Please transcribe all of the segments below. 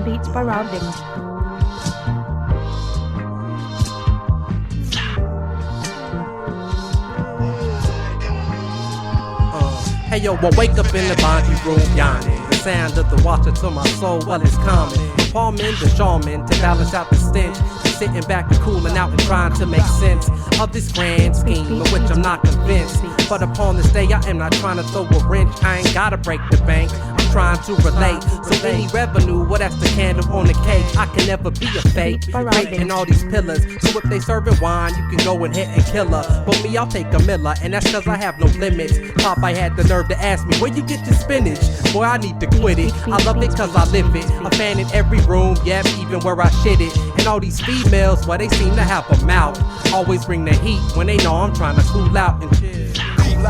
Beats by Rounding. Hey yo, I wake up in the body room yawning. The sound of the water to my soul, well it's common. Palming the shaman to balance out the stench. Sitting back and cooling out and trying to make sense of this grand scheme of which I'm not convinced. But upon this day I am not trying to throw a wrench. I ain't gotta break the bank, I'm trying to relate. So any revenue, well that's the candle on the cake. I can never be a fake, breaking all these pillars. So if they serving wine, you can go and hit and kill her. But me, I'll take a Miller, and that's cause I have no limits. Popeye had the nerve to ask me, where you get your spinach? Boy, I need to quit it, I love it cause I live it. A fan in every room, yep, even where I shit it. And all these females, well they seem to have a mouth. Always bring the heat when they know I'm trying to cool out and chill. Cool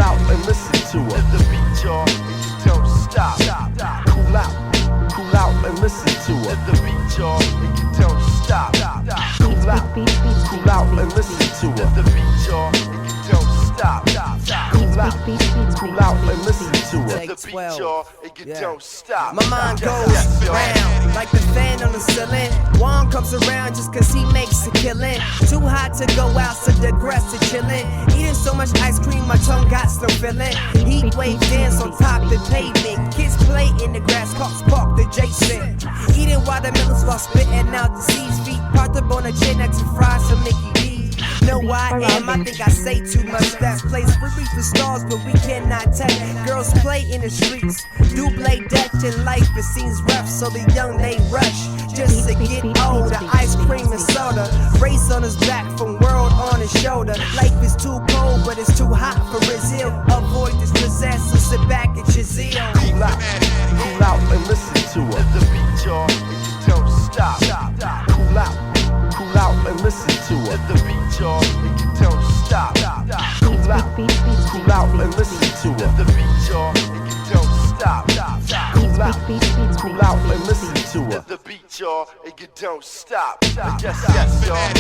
out and listen to her. The beat, y'all, and you don't stop. Cool out and listen to her. The beat, y'all, and you don't stop. Cool out and listen to her. The beat, y'all, and you don't stop. Cool out and listen to her. The beat, y'all, and you don't stop. My mind goes round like the fan on the ceiling. Juan comes around just cause he makes a killing. Too hot to go out, so digress to chillin'. Eating so much ice cream, my tongue got no filling. Heat wave dance on top the pavement. Kids play in the grass, cops parked adjacent. Eating watermelons while spitting out the seeds. Feet parked up on a chair next to fries some Mickey D's. Know who I am, I think I say too much. That place free for stars, but we cannot tell. Girls play in the streets, do play Dutch in life. It seems rough, so the young they rush just to get older. Ice cream and soda, race on his back from world on his shoulder. Life is too cold, but it's too hot for Brazil. Avoid this possess, so sit back and chill. Cool out and listen to her. The beat, y'all, and you don't stop. Cool out and listen to her. The beat, y'all, and you don't stop. Cool out and listen to her. The beat, y'all, and you don't stop. Cool out and listen to her. The beat, y'all, and you don't stop. Yes, y'all.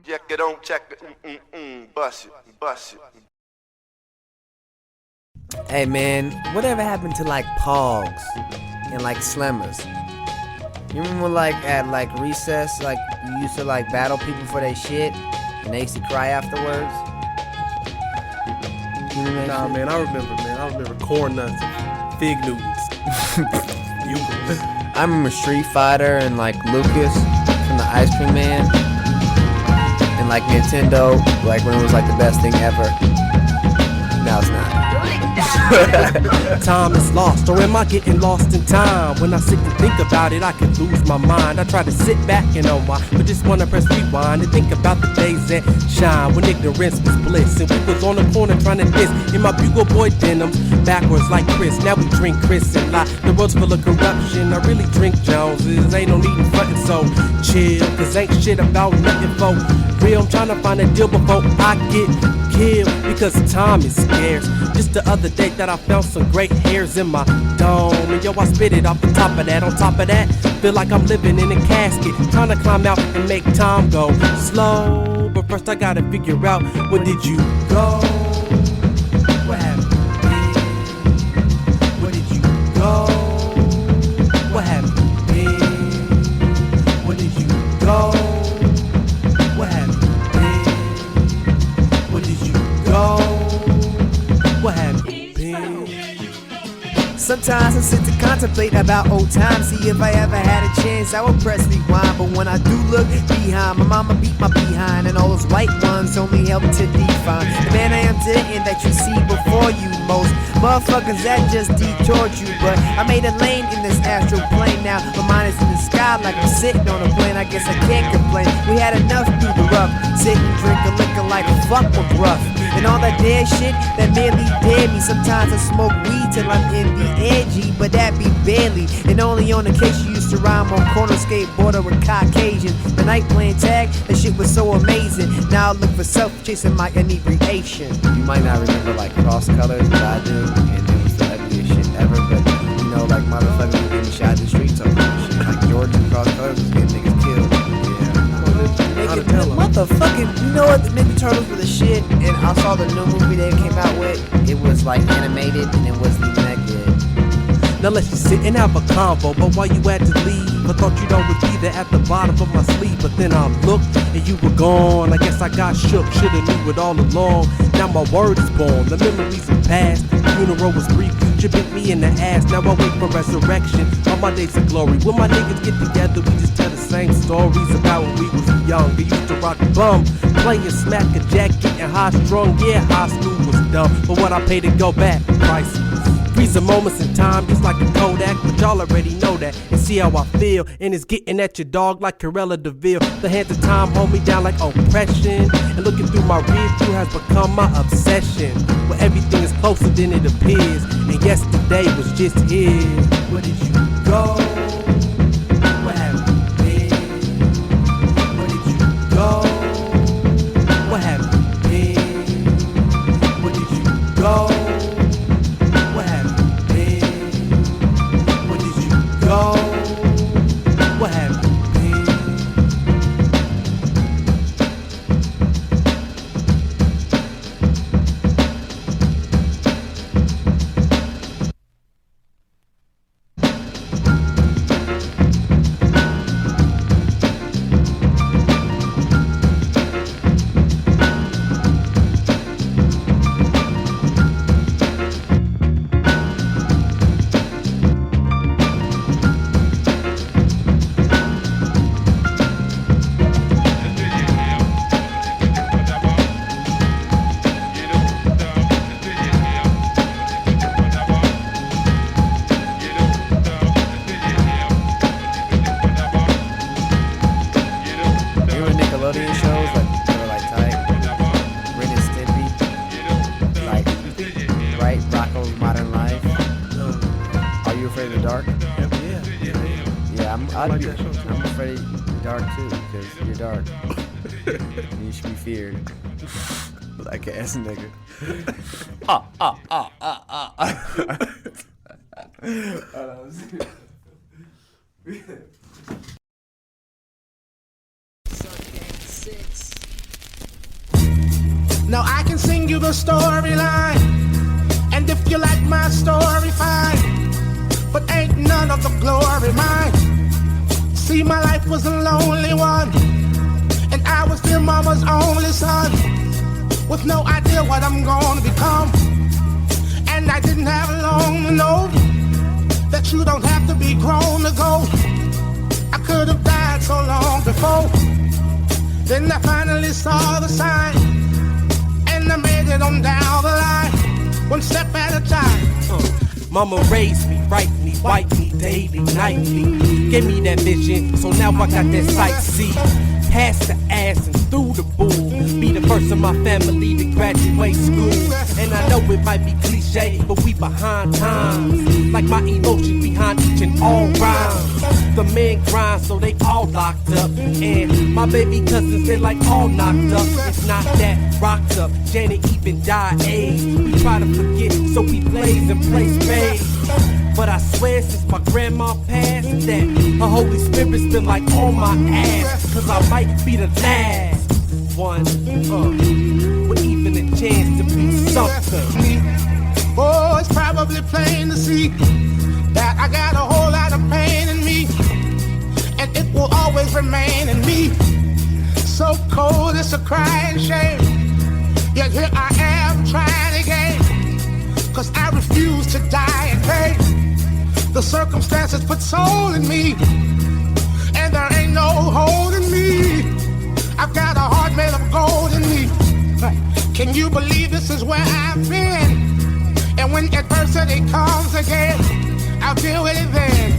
Check it on, check it, bust it. Hey man, whatever happened to like Pogs and like Slemmers? You remember like at like recess, like you used to like battle people for their shit and they used to cry afterwards? You remember Nah, man, I remember corn nuts and fig Newtons. I remember Street Fighter and like Lucas from the Ice Cream Man. And like Nintendo, like when it was like the best thing ever. Now it's not. Time is lost, or am I getting lost in time? When I sit and think about it, I can lose my mind. I try to sit back and unwind, but just wanna press rewind and think about the days that shine when ignorance was bliss. And we was on the corner trying to diss in my Bugle Boy denims, backwards like Chris. Now we drink Chris and lie. The world's full of corruption. I really drink Joneses. Ain't no need in frontin', so chill, cause ain't shit about nothing for real. I'm trying to find a deal before I get killed, because time is scarce. Just the other day that I found some great hairs in my dome, and yo, I spit it off the top of that. On top of that, feel like I'm living in a casket, trying to climb out and make time go slow. But first I gotta figure out, where did you go? What happened? Where did you go? What happened? Where did you go? What happened? Where did you go? What happened? Sometimes I sit to contemplate about old times, see if I ever had a chance I would press rewind. But when I do look behind, my mama beat my behind, and all those white ones only help to define the man I am today and that you see before you. Most motherfuckers that just detoured you, but I made a lane in this astral plane. Now my mind is in the sky like I'm sitting on a plane. I guess I can't complain. We had enough through the rough, sit and drink a liquor like a fuck with rough, and all that dead shit that merely dared me. Sometimes I smoke weed till I'm in the edgy, but that be barely. And only on occasion used to rhyme on corner skateboarder with Caucasian. The night playing tag, that shit was so amazing. Now I look for self chasing my inebriation. You might not remember like Cross Colors, but I do, and it was the ugliest shit ever. But you know, like motherfuckers were getting shot in the streets over this shit. Like Georgia Cross Colors was getting niggas killed. Motherfucking, you know what? The Ninja Turtles were the shit, and I saw the new movie they came out with. It was like animated, and it wasn't even that good. Now let's just sit and have a convo, but why you had to leave? I thought you'd always be there at the bottom of my sleeve, but then I looked and you were gone. I guess I got shook, shoulda knew it all along. Now my word is born, the memories are past. The funeral was brief, future bit me in the ass. Now I wait for resurrection, all my days of glory. When my niggas get together, we just tell the same stories about when we was young. We used to rock bum, playing smack a jack, getting high strung. Yeah, high school was dumb, but what I paid to go back, priceless. Freezing moments in time, just like a Kodak, but y'all already know that. And see how I feel, and it's getting at your dog like Corella DeVille. The hands of time hold me down like oppression, and looking through my rear view has become my obsession. Where everything is closer than it appears, and yesterday was just here. Where did you go? Where have you been? Where did you go? Where have you been? Where did you go? Go. What have you been? I'm afraid you're dark too, because you're dark. You should be feared. Black ass nigga. Now I can sing you the storyline, and if you like my story, fine. But ain't none of the glory mine. See, my life was a lonely one, and I was dear mama's only son, with no idea what I'm gonna become. And I didn't have long to know that you don't have to be grown to go. I could have died so long before. Then I finally saw the sign, and I made it on down the line, one step at a time. Mama raised me, write me, wipe me daily, nightly. Gave me that vision, so now I got that sight. See, past the ass and through the bull. Be the first of my family to graduate school. And I know it might be cliche, but we behind times. Like my emotions behind each and all rhymes. The men grind, so they all locked up. And my baby cousins, they're like all knocked up. It's not that rocked up, Janet even died AIDS. We try to forget, so we blaze and play spades. But I swear since my grandma passed that her Holy Spirit's been like on my ass. Cause I might be the last one with even a chance to be something. Oh, it's probably plain to see that I got a whole lot of pain in me, and it will always remain in me. So cold, it's a crying shame. Yet here I am trying again, cause I refuse to die in pain. The circumstances put soul in me, and there ain't no holding me. I've got a heart made of gold in me. Can you believe this is where I've been? And when adversity comes again, I'll deal with it then.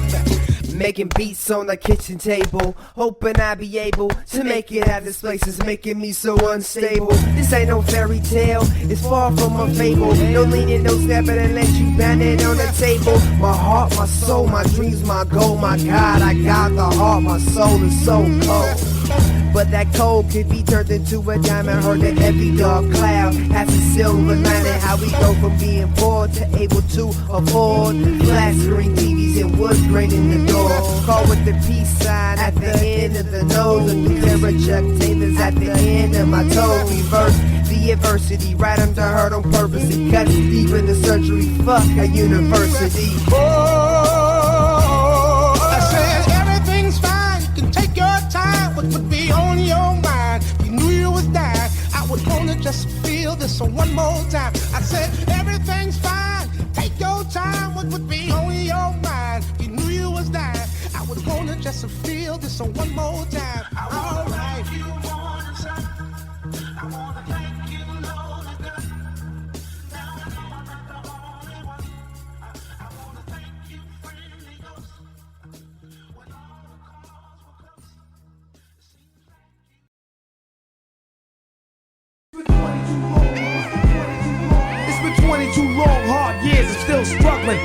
Making beats on the kitchen table, hoping I'll be able to make it out this place is making me so unstable. This ain't no fairy tale, it's far from a fable. No leaning, no stepping unless you bend it on the table. My heart, my soul, my dreams, my goal, my God, I got the heart, my soul is so cold. But that cold could be turned into a diamond. Heard that every dark cloud has a silver lining. How we go from being poor to able to afford flat screen TVs and wood grain in the door. Call with the peace sign at the end of the nose. And the terror Chuck Taylor's at the end of my toe. Reverse the adversity right under hurt on purpose. It cuts deep in the surgery. Fuck a university. I said everything's fine. You can take your time. What would be on your mind? You knew you was dying. I would wanna just feel this one more time. I said everything's fine. Take your time. What would be on your mind? You knew you was dying. I would wanna just feel this one more time. All right. You wanna say, I wanna thank you, Lord. Now I know I'm not the only one. I wanna thank you, friendly ghost. When all the calls were close, it seems like It's been 22 long, hard years and still struggling.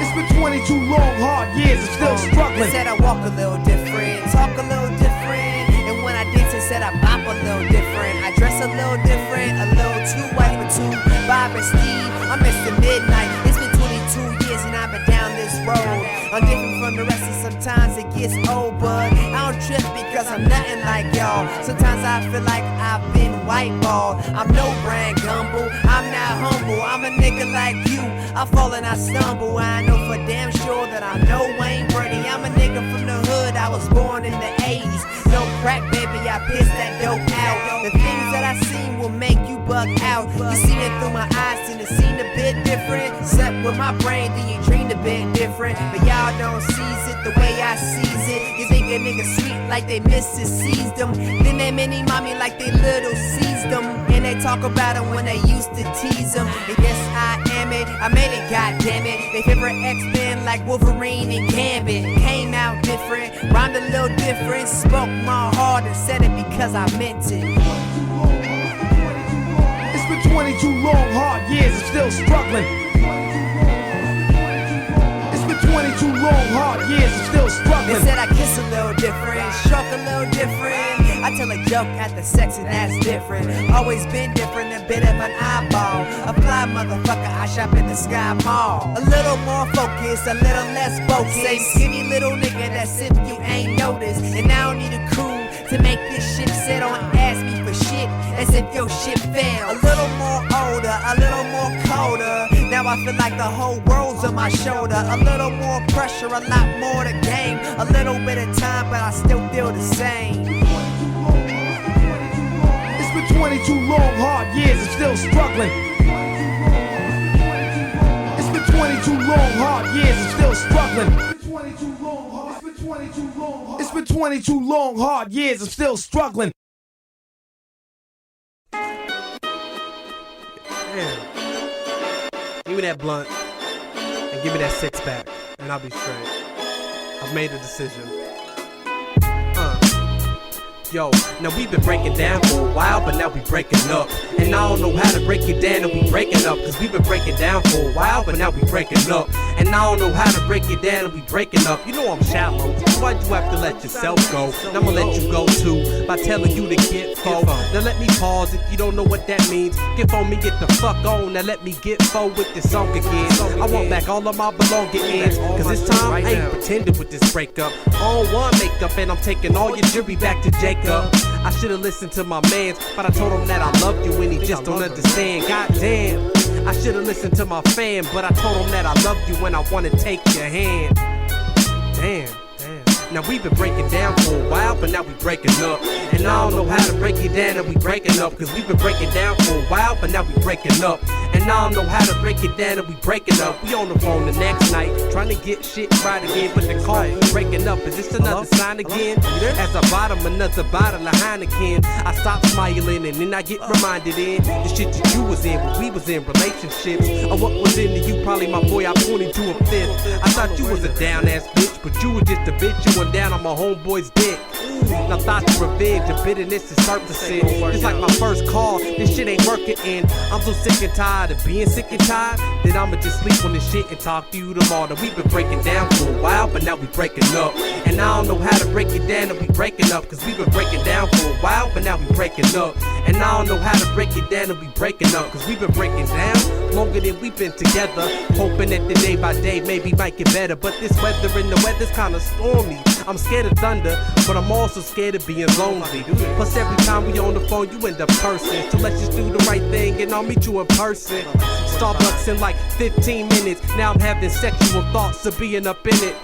It's been 22 long, hard years and still They struggling. said I walk a little different, talk a little different. And when I dance, they said I bop a little different. I dress a little different, a little too white for two. Bob and Steve, I'm Mr. Midnight. It's been 22 years and I've been down this road. I'm different from the rest and sometimes it gets old, but I don't trip because I'm nothing like y'all. Sometimes I feel like I've been whiteballed. I'm no brand gumbo, I'm not humble. I'm a nigga like you, I fall and I stumble. I know for damn sure that I know Wayne Brady. I'm a nigga from the hood, I was born in the 80s. No crack, baby, I piss that dope out. The things that I seen will make you bug out. You seen it through my eyes and it seemed a bit different. Slept with my brain, then you dreamed a bit different. But y'all don't seize it the way I seize it. You think a nigga sweet like they Mrs. Seized them. Then they mini mommy like they little seized them. And they talk about it when they used to tease them. And yes, I am it, I made it, goddammit. They favorite X-Men like Wolverine and Gambit. Came out different, rhymed a little different. Spoke my heart and said it because I meant it. It's been 22 long, hard years and still struggling. It's been 22 long, hard years and still They struggling. said I kiss a little different, stroke a little different. I tell a joke at the sex and that's different. Always been different, a bit of an eyeball. A fly motherfucker, I shop at the Sky Mall. A little more focused, a little less focused. Say skinny little nigga, that's if you ain't noticed. And I don't need a crew to make this shit sit. Don't ask me for shit as if your shit failed. A little more older, a little more colder. Now I feel like the whole world's on my shoulder. A little more pressure, a lot more to gain. A little bit of time, but I still feel the same. It's been 22 long, hard years and still struggling. It's been 22 long, hard years and still struggling. It's been 22 long, hard years and still struggling. Damn. Give me that blunt and give me that six pack, and I'll be straight. I've made a decision. Yo, now we've been breaking down for a while, but now we breaking up. And I don't know how to break it down and we breaking up. Cause we've been breaking down for a while, but now we breaking up. And I don't know how to break it down and we breaking up. You know I'm shallow, why'd you have to let yourself go? And I'ma let you go too, by telling you to get fo. Now let me pause if you don't know what that means. Get on me, get the fuck on. Now let me get fo with this song again. I want back all of my belongings. Cause this time I ain't pretending with this breakup. I don't want makeup and I'm taking all your jewelry back to Jacob. I should've listened to my mans, but I told him that I love you and he just don't understand. Goddamn, I should've listened to my fam, but I told him that I love you and I wanna take your hand. Damn. Now we've been breaking down for a while, but now we breaking up. And I don't know how to break it down, and we breaking up. Cause we've been breaking down for a while, but now we breaking up. And I don't know how to break it down, and we breaking up. We on the phone the next night, trying to get shit right again. But the call breaking up, is this another sign again? As I bottom another bottle of Heineken, I stop smiling and then I get reminded in the shit that you was in when we was in relationships. Or what was into you, probably my boy, I pointed to a fifth. I thought you was a down ass bitch, but you was just a bitch. You went down on my homeboy's dick. Now thoughts of revenge and bitterness is surfacing. Just like my first call, this shit ain't working and I'm so sick and tired of being sick and tired that I'ma just sleep on this shit and talk to you tomorrow. We've been breaking down for a while, but now we breaking up. And I don't know how to break it down, and we breaking up. Cause we've been breaking down for a while, but now we breaking up. And I don't know how to break it down, and we breaking up. Cause we've been breaking down longer than we've been together. Hoping that the day by day maybe might get better. But this weather and the weather's kinda stormy. I'm scared of thunder, but I'm also scared of being lonely. Plus every time we on the phone, you end up cursing. So let's just do the right thing and I'll meet you in person. Starbucks in like 15 minutes. Now I'm having sexual thoughts of being up in it.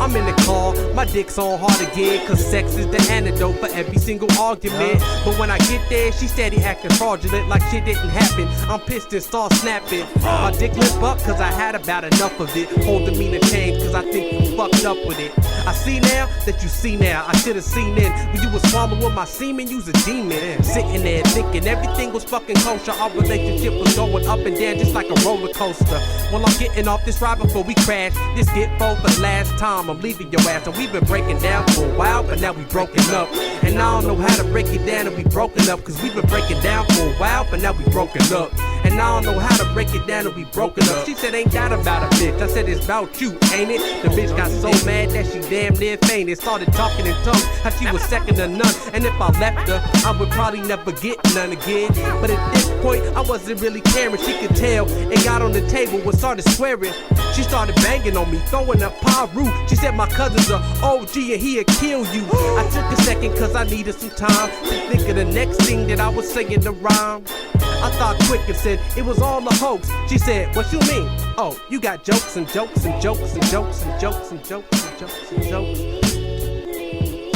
I'm in the car, my dick's on hard again. Cause sex is the antidote for every single argument. But when I get there, she steady acting fraudulent like shit didn't happen. I'm pissed and start snapping. My dick limp up cause I had about enough of it. Holding me to change cause I think you fucked up with it. I see now that you see now. I should've seen then when you was swallowing my semen, you's a demon. Sitting there thinking everything was fucking kosher. Our relationship was going up and down just like a roller coaster. Well, I'm getting off this ride before we crash. This get for the last time. I'm leaving your ass. And we've been breaking down for a while, but now we broken up. And I don't know how to break it down, and we broken up. Cause we've been breaking down for a while, but now we broken up. And I don't know how to break it down, and we broken up. She said, ain't that about a bitch? I said, it's about you, ain't it? The bitch got so mad that she damn near fainted. Started talking in tongues, how she was second to none. And if I left her, I would probably never get none again. But at this point, I wasn't really caring. She could tell and got on the table and started swearing. She started banging on me, throwing up Paru. She said my cousin's a OG and he'll kill you. I took a second cause I needed some time to think of the next thing that I was saying to rhyme. I thought quick and said it was all a hoax. She said, what you mean? Oh, you got jokes and jokes and jokes and jokes and jokes and jokes and jokes and jokes.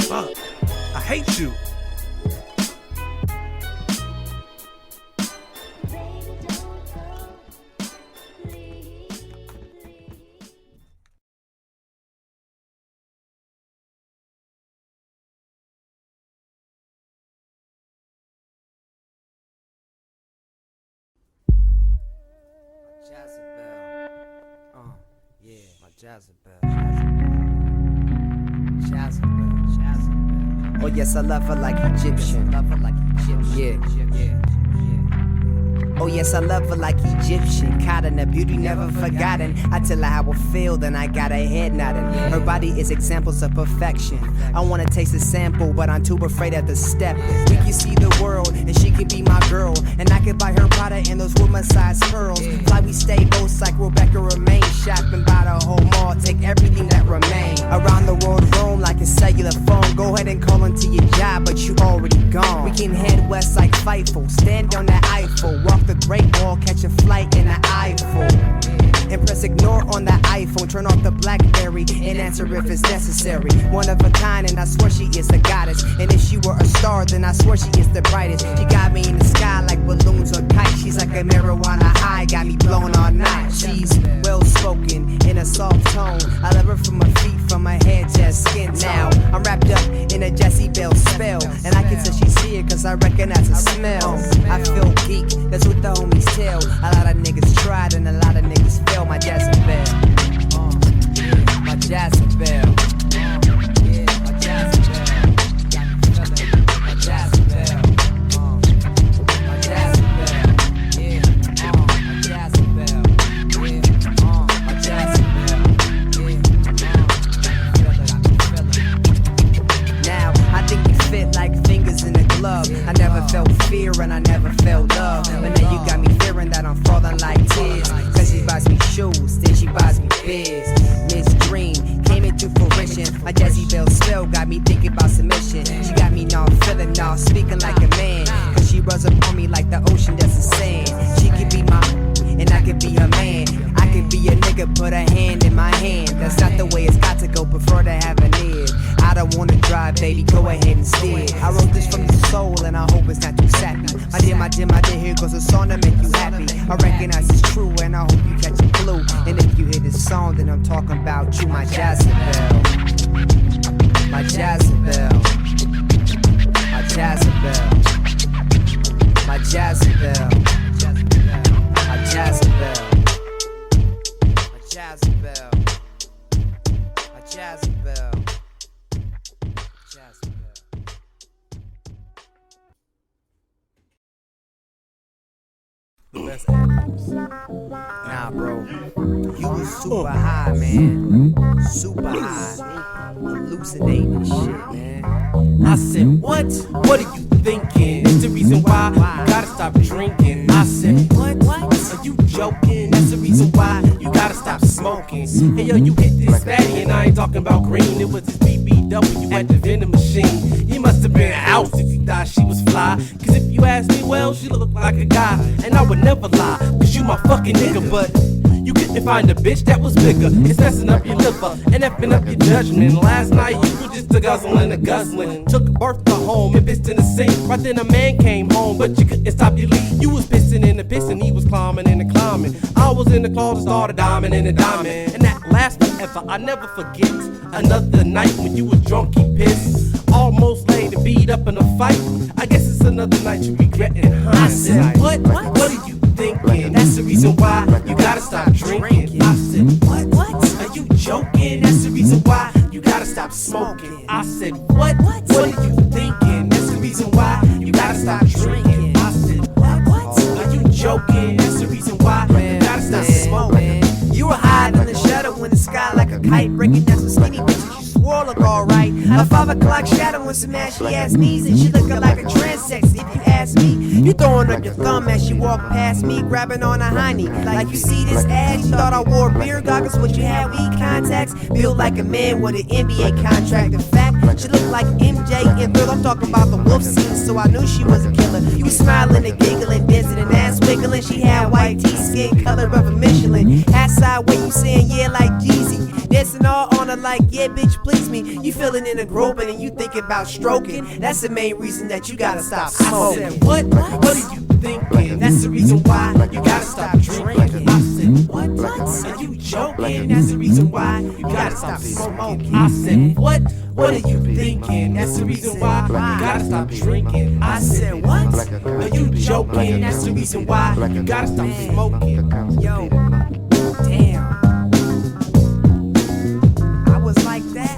Fuck, I hate you. Jezebel. Yeah, my Jezebel. Oh yes, I love her like Egyptian. Yeah. Oh yes, I love her like Egyptian. Caught in her beauty, never forgotten. I tell her how I feel, then I got her head nodding. Her body is examples of perfection. I wanna taste a sample, but I'm too afraid of the step. We can see the world, and she can be my girl. And I can buy her Prada and those woman-sized pearls. Fly, we stay both like Rebecca remain. Shopping by the whole mall, take everything that remain. Around the world, roam like a cellular phone. Go ahead and call into your job, but you already gone. We can head west like Fightful, stand on the Eiffel, walk the Great Wall, catch a flight in the Eiffel. And press ignore on the iPhone, turn off the BlackBerry and answer if it's necessary. One of a kind, and I swear she is a goddess. And if she were a star, then I swear she is the brightest. She got me in the sky like balloons or kites. She's like a marijuana high, got me blown all night. She's well spoken in a soft tone. I love her from her feet, from her head to her skin. Now I'm wrapped up in a Jezebel spell, and I can tell she's here cause I recognize the smell. I feel geek, that's what the homies tell. A lot of niggas tried and a lot of niggas failed. My Jezebel, my Jezebel, my Jezebel, my Jezebel, my Jezebel, my Jezebel, my Jezebel. Now I think we fit like fingers in a glove. I never felt fear and I never felt love, but now you got me fearing that I'm falling like tears. Cause she buys me shoes, then she buys me biz. Miss Dream came into fruition. My Jezebel spell got me thinking about submission. She got me now feeling now, speaking like a man. Cause she rubs up on me like the ocean that's the sand. She could be my, and I could be her man. I could be a nigga, put a hand in my hand. That's not the way it's got to go, prefer to have an ear. I don't wanna drive, baby, go ahead and steer. I wrote this from the soul and I hope it's not too sappy. My dear, here goes a song to make you happy. I recognize it's true and I hope you catch a clue. And if you hear this song, then I'm talking about you, my Jezebel. My Jezebel. My Jezebel. My Jezebel. My Jezebel. My Jezebel. My Jezebel. The best albums. Nah, bro. You was super high, man. Super high. Hallucinating and shit, man. I said, what? What are you thinking? It's the reason why you gotta stop drinking. I said, what? Are you joking? That's the reason why you gotta stop smoking. Hey yo, you hit this fatty and I ain't talking about green. It was this BBW at the vending machine. You must have been out if you thought she was fly. Cause if you ask me, well, she looked like a guy. And I would never lie, cause you my fucking nigga. But you couldn't find a bitch that was bigger. It's messing up your liver and effing up your judgment. Last night you were just a guzzling and a guzzling. Took Bertha home and pissed in the sink. Right then a man came home, but you couldn't stop your leak. You was pissing in the pissing, he was climbing in the climbing. I was in the closet, started diamond in the diamond. And that lasts forever, I never forget. Another night when you was drunk, he pissed. Almost laid and beat up in a fight. I guess it's another night you regret in hindsight. I said, what are you thinking? That's the reason why you gotta stop drinking. I said, what? Are you joking? That's the reason why you gotta stop smoking. I said, what are you thinking? That's the reason why you gotta stop drinking. I said, what? Are you joking? That's the reason why you gotta stop smoking. You were hiding in the shadow in the sky like a kite, breaking down some skinny bitches. You swore look alright. A 5 o'clock shadow with some ashy ass knees, and she looking like a transsex. If you ask me, you throwing up your thumb as she walked past me, grabbing on a hiney. Like you see this ad, you thought I wore beer goggles, what you had weed contacts. Built like a man with an NBA contract. In fact, she looked like MJ and Bill. I'm talking about the wolf scene, so I knew she was a killer. You smiling and giggling, dancing and ass wiggling. She had white teeth, skin color of a Michelin. Outside where you saying yeah like Jeezy. Dancing all on her like, yeah, bitch, please me. You feeling in a groping and you thinking about stroking. That's the main reason that you gotta stop smoking. I said, what are you thinking? That's the reason why you gotta stop drinking. I said, what? Are you joking? That's the reason why you gotta stop smoking. I said, what are you thinking? That's the reason why you gotta stop drinking. I said, what? Are you joking? That's the reason why you gotta stop smoking. Yo, damn. Like that.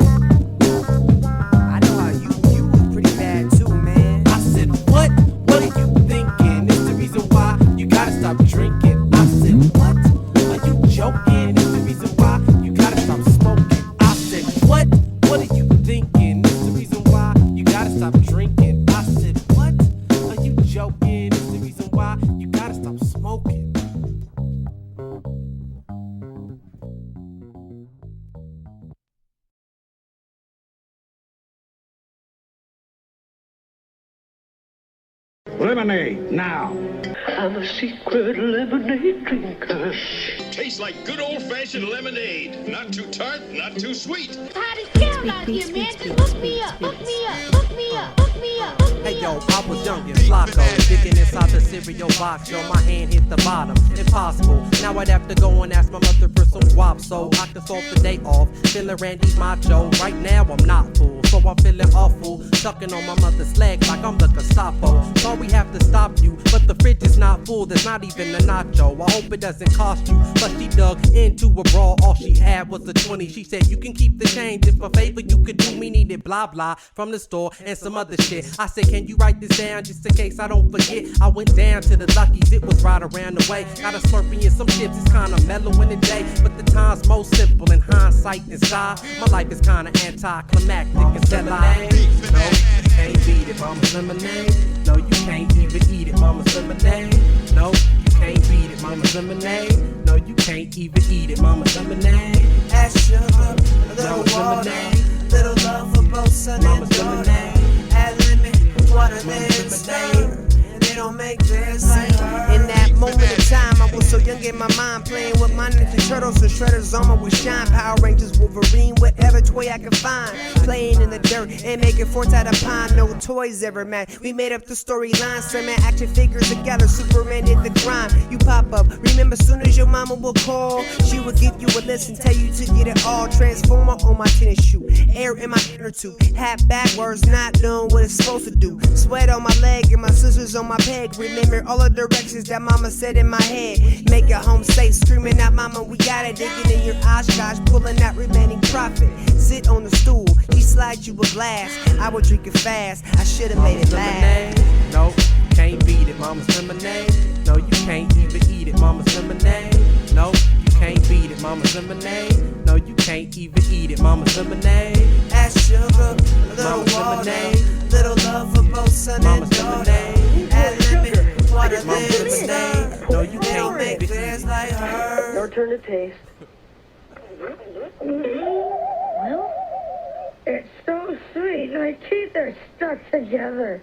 I know how you was pretty bad too, man. I said, what are you thinking? It's the reason why you gotta stop drinking. I said, what? Are you joking? It's the reason why you gotta stop smoking. I said, what are you thinking? It's the reason why you gotta stop drinking. I said, what? Are you joking? It's the reason why you gotta stop smoking. Lemonade, now. I'm a secret lemonade drinker. Tastes like good old-fashioned lemonade. Not too tart, not too sweet. Party down out here, man. Hook me up, hook me up, hook me up, hook me up, hook me up. Hey yo, I was young and flocko, digging inside the cereal box. Yo, my hand hit the bottom. Impossible. Now I'd have to go and ask my mother for some guap so I can start the day off. Feeling Randy Macho. Right now I'm not full, so I'm feeling awful. Sucking on my mother's leg like I'm the Gestapo. So we have to stop you, but the fridge is not full. There's not even a nacho. I hope it doesn't cost you. But she dug into a bra. All she had was a 20. She said you can keep the change if a favor you could do me. Needed blah blah from the store and some other shit. I said, can you write this down just in case I don't forget? I went down to the Lucky's, it was right around the way. Got a Slurpee and some chips, it's kinda mellow in the day, but the time's most simple in hindsight inside. My life is kinda anticlimactic until I no, you can't beat it, mama's lemonade. No, you can't even eat it, mama's lemonade. No, you can't beat it, mama's lemonade. No, you can't even eat it, mama's lemonade. Add sugar, a little water, little love for both son and daughter. Add lemon, water, then stir. They don't make this. In that moment of time, I was so young in my mind, playing with my Ninja Turtles and shredders armor with shine. Power Rangers, Wolverine, whatever toy I can find. Playing in the dirt and making forts out of pine. No toys ever match. We made up the storyline. Certain action figures together. Superman did the grind. You pop up. Remember, soon as your mama will call, she would give you a list and tell you to get it all. Transformer on my tennis shoe. Air in my inner tube. Hat backwards, not knowing what it's supposed to do. Sweat on my leg and my scissors on my peg. Remember all the directions that mama said in my head. Make it home safe, screaming out, mama, we got it. Digging in your Oshkosh, pulling out remaining profit. Sit on the stool, he slides you a glass. I would drink it fast, I should've made it last. No, you can't beat it, mama's lemonade. No, you can't even eat it, mama's lemonade. No, you can't beat it, mama's lemonade. No, you can't even eat it, mama's lemonade. Add sugar, a little Mama's water, lemonade. little love for both son Mama's and daughter. lemonade. Add lemon, water, Mama's then lemonade. stir. No, you They don't can't make beat it. fans like her. Your turn to taste. Well, It's so sweet. My teeth are stuck together.